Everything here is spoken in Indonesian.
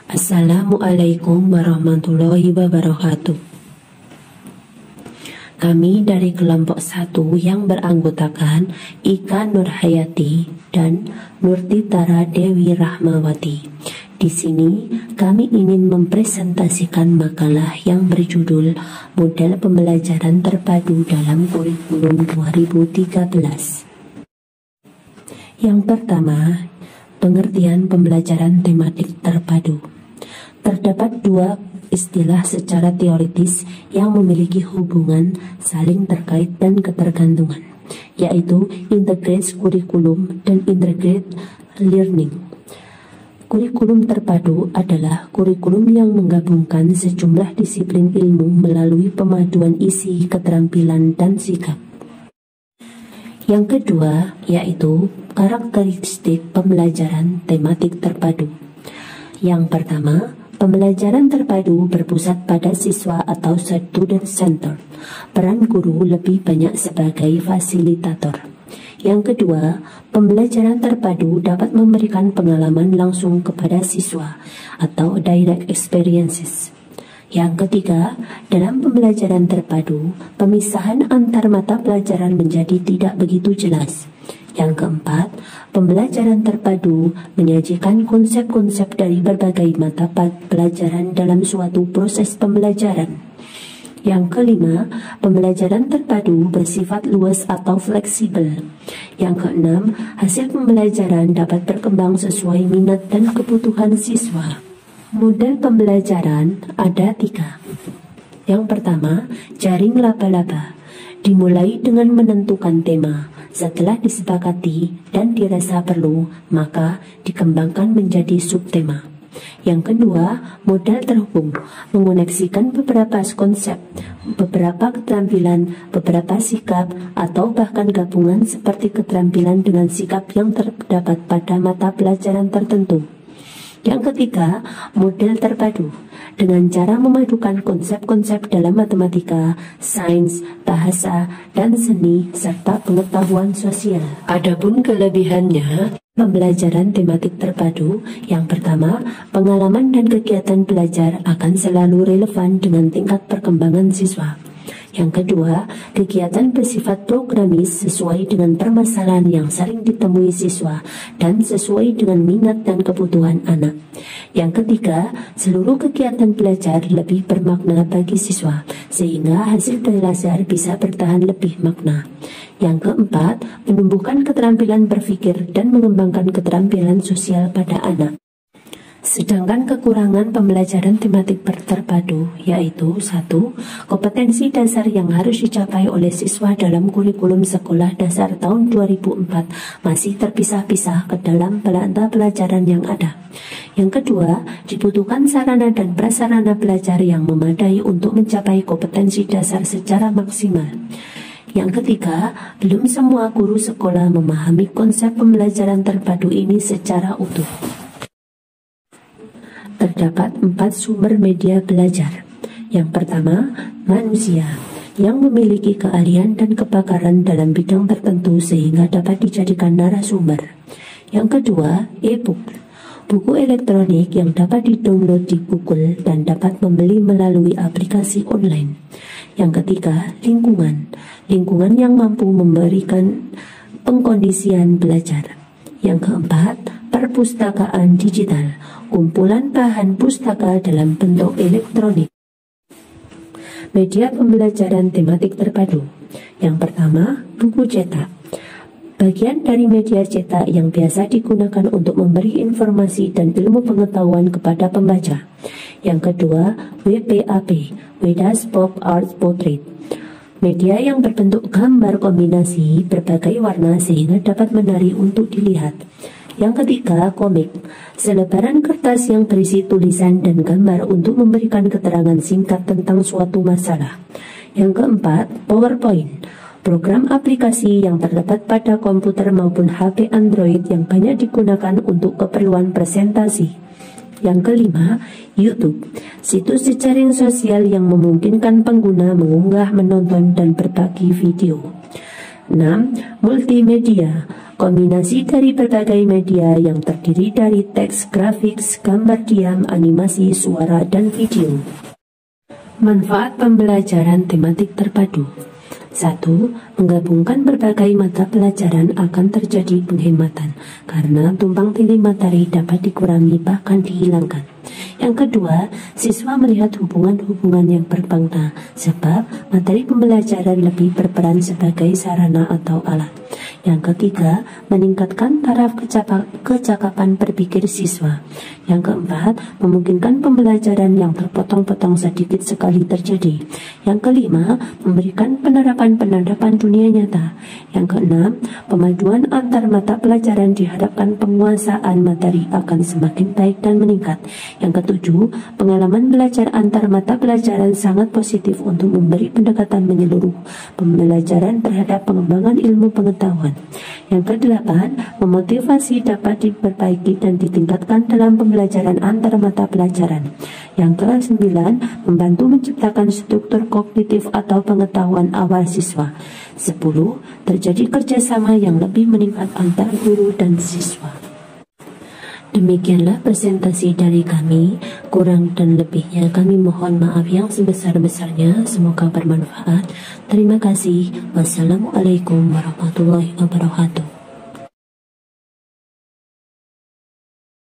Assalamualaikum warahmatullahi wabarakatuh. Kami dari kelompok 1 yang beranggotakan Ika Nurhayati dan Nurtitara Dewi Rahmawati. Di sini kami ingin mempresentasikan makalah yang berjudul Model Pembelajaran Terpadu dalam Kurikulum 2013. Yang pertama, pengertian pembelajaran tematik terpadu. Terdapat dua istilah secara teoritis yang memiliki hubungan saling terkait dan ketergantungan, yaitu integrated curriculum dan integrated learning. Kurikulum terpadu adalah kurikulum yang menggabungkan sejumlah disiplin ilmu melalui pemaduan isi, keterampilan, dan sikap. Yang kedua, yaitu karakteristik pembelajaran tematik terpadu. Yang pertama, pembelajaran terpadu berpusat pada siswa atau student center. Peran guru lebih banyak sebagai fasilitator. Yang kedua, pembelajaran terpadu dapat memberikan pengalaman langsung kepada siswa atau direct experiences. Yang ketiga, dalam pembelajaran terpadu, pemisahan antar mata pelajaran menjadi tidak begitu jelas. Yang keempat, pembelajaran terpadu menyajikan konsep-konsep dari berbagai mata pelajaran dalam suatu proses pembelajaran. Yang kelima, pembelajaran terpadu bersifat luas atau fleksibel. Yang keenam, hasil pembelajaran dapat berkembang sesuai minat dan kebutuhan siswa. Model pembelajaran ada 3. Yang pertama, jaring laba-laba. Dimulai dengan menentukan tema. Setelah disepakati dan dirasa perlu, maka dikembangkan menjadi subtema. Yang kedua, model terhubung, mengoneksikan beberapa konsep, beberapa keterampilan, beberapa sikap, atau bahkan gabungan seperti keterampilan dengan sikap yang terdapat pada mata pelajaran tertentu. Yang ketiga, model terpadu, dengan cara memadukan konsep-konsep dalam matematika, sains, bahasa, dan seni, serta pengetahuan sosial. Adapun kelebihannya, pembelajaran tematik terpadu, yang pertama, pengalaman dan kegiatan belajar akan selalu relevan dengan tingkat perkembangan siswa. Yang kedua, kegiatan bersifat programis sesuai dengan permasalahan yang sering ditemui siswa dan sesuai dengan minat dan kebutuhan anak. Yang ketiga, seluruh kegiatan belajar lebih bermakna bagi siswa, sehingga hasil belajar bisa bertahan lebih makna. Yang keempat, menumbuhkan keterampilan berpikir dan mengembangkan keterampilan sosial pada anak. Sedangkan kekurangan pembelajaran tematik terpadu yaitu 1. Kompetensi dasar yang harus dicapai oleh siswa dalam kurikulum sekolah dasar tahun 2004 masih terpisah-pisah ke dalam mata pelajaran yang ada. Yang kedua, dibutuhkan sarana dan prasarana belajar yang memadai untuk mencapai kompetensi dasar secara maksimal. Yang ketiga, belum semua guru sekolah memahami konsep pembelajaran terpadu ini secara utuh. Terdapat 4 sumber media belajar. Yang pertama, manusia yang memiliki keahlian dan kepakaran dalam bidang tertentu sehingga dapat dijadikan narasumber. Yang kedua, e-book, buku elektronik yang dapat didownload di Google dan dapat membeli melalui aplikasi online. Yang ketiga, lingkungan yang mampu memberikan pengkondisian belajar. Yang keempat, perpustakaan digital, kumpulan bahan pustaka dalam bentuk elektronik. Media pembelajaran tematik terpadu. Yang pertama, buku cetak. Bagian dari media cetak yang biasa digunakan untuk memberi informasi dan ilmu pengetahuan kepada pembaca. Yang kedua, WPAP, Wedas Pop Art Portrait. Media yang berbentuk gambar kombinasi berbagai warna sehingga dapat menarik untuk dilihat. Yang ketiga, komik, selebaran kertas yang berisi tulisan dan gambar untuk memberikan keterangan singkat tentang suatu masalah. Yang keempat, PowerPoint, program aplikasi yang terdapat pada komputer maupun HP Android yang banyak digunakan untuk keperluan presentasi. Yang kelima, YouTube, situs jejaring sosial yang memungkinkan pengguna mengunggah, menonton, dan berbagi video. 6. Multimedia, kombinasi dari berbagai media yang terdiri dari teks, grafik, gambar diam, animasi, suara, dan video. Manfaat pembelajaran tematik terpadu. 1. Menggabungkan berbagai mata pelajaran akan terjadi penghematan karena tumpang tindih materi dapat dikurangi bahkan dihilangkan. Yang kedua, siswa melihat hubungan-hubungan yang bermakna sebab materi pembelajaran lebih berperan sebagai sarana atau alat. Yang ketiga, meningkatkan taraf kecakapan berpikir siswa. Yang keempat, memungkinkan pembelajaran yang terpotong-potong sedikit sekali terjadi. Yang kelima, memberikan penerapan dunia nyata. Yang keenam, pemaduan antar mata pelajaran diharapkan penguasaan materi akan semakin baik dan meningkat. Yang ketujuh, pengalaman belajar antar mata pelajaran sangat positif untuk memberi pendekatan menyeluruh pembelajaran terhadap pengembangan ilmu pengetahuan. Yang kedelapan, memotivasi dapat diperbaiki dan ditingkatkan dalam pembelajaran antar mata pelajaran. Yang kesembilan, membantu menciptakan struktur kognitif atau pengetahuan awal siswa. 10. Terjadi kerjasama yang lebih meningkat antar guru dan siswa. Demikianlah presentasi dari kami. Kurang dan lebihnya kami mohon maaf yang sebesar-besarnya. Semoga bermanfaat. Terima kasih. Wassalamualaikum warahmatullahi wabarakatuh.